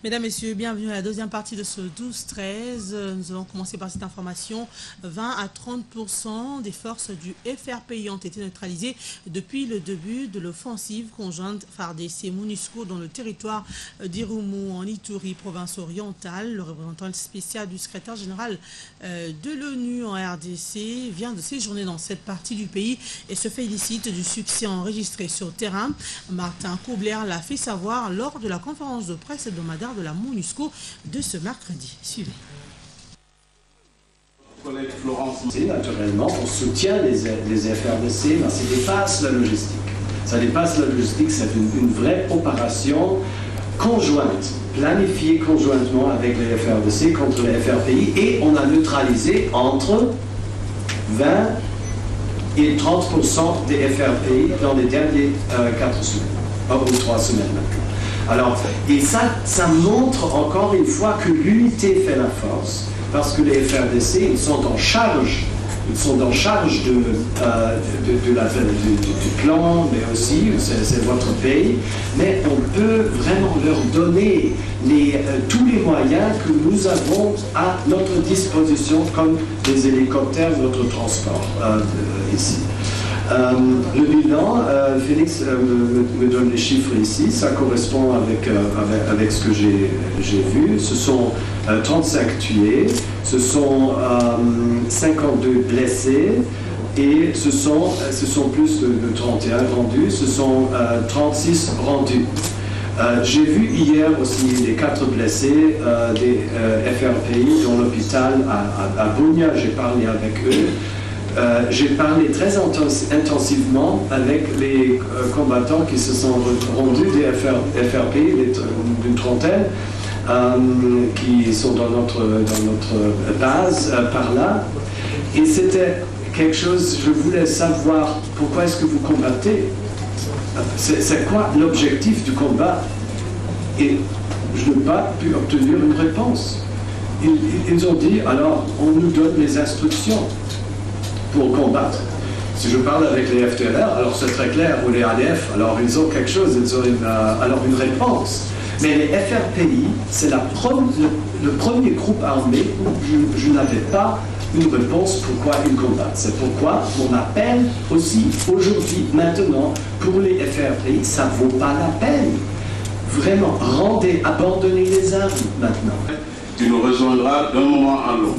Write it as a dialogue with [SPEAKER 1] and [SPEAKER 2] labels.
[SPEAKER 1] Mesdames, Messieurs, bienvenue à la deuxième partie de ce 12-13. Nous allons commencer par cette information. 20 à 30% des forces du FRPI ont été neutralisées depuis le début de l'offensive conjointe FARDC-MONUSCO dans le territoire d'Irumu en Ituri, province orientale. Le représentant spécial du secrétaire général de l'ONU en RDC vient de séjourner dans cette partie du pays et se félicite du succès enregistré sur terrain. Martin Kobler l'a fait savoir lors de la conférence de presse hebdomadaire de la MONUSCO de ce mercredi. Suivez.
[SPEAKER 2] Collègue Florence, naturellement, on soutient les FRDC, mais ça dépasse la logistique. Ça dépasse la logistique, c'est une vraie opération conjointe, planifiée conjointement avec les FRDC contre les FRPI, et on a neutralisé entre 20 et 30% des FRPI dans les dernières 4 semaines, ou 3 semaines maintenant. Alors, et ça montre encore une fois que l'unité fait la force, parce que les FRDC, ils sont en charge du plan, mais aussi, c'est votre pays, mais on peut vraiment leur donner tous les moyens que nous avons à notre disposition, comme des hélicoptères, notre transport ici. Le bilan, Félix me donne les chiffres ici, ça correspond avec ce que j'ai vu. Ce sont 35 tués, ce sont 52 blessés et ce sont plus de 31 rendus, ce sont 36 rendus. J'ai vu hier aussi les 4 blessés des FRPI dans l'hôpital à Bunia, j'ai parlé avec eux. J'ai parlé très intensivement avec les combattants qui se sont rendus des FRPI, d'une trentaine, qui sont dans notre base par là. Et c'était quelque chose, je voulais savoir pourquoi est-ce que vous combattez. C'est quoi l'objectif du combat? Et je n'ai pas pu obtenir une réponse. Ils ont dit, alors on nous donne les instructions pour combattre. Si je parle avec les FDLR, alors c'est très clair, ou les ADF, alors ils ont quelque chose, ils ont une réponse. Mais les FRPI, c'est le premier groupe armé où je n'avais pas une réponse pourquoi ils combattent. C'est pourquoi on appelle aussi aujourd'hui, maintenant, pour les FRPI, ça ne vaut pas la peine. Vraiment, abandonnez les armes maintenant.
[SPEAKER 3] Tu nous rejoindras d'un moment à l'autre.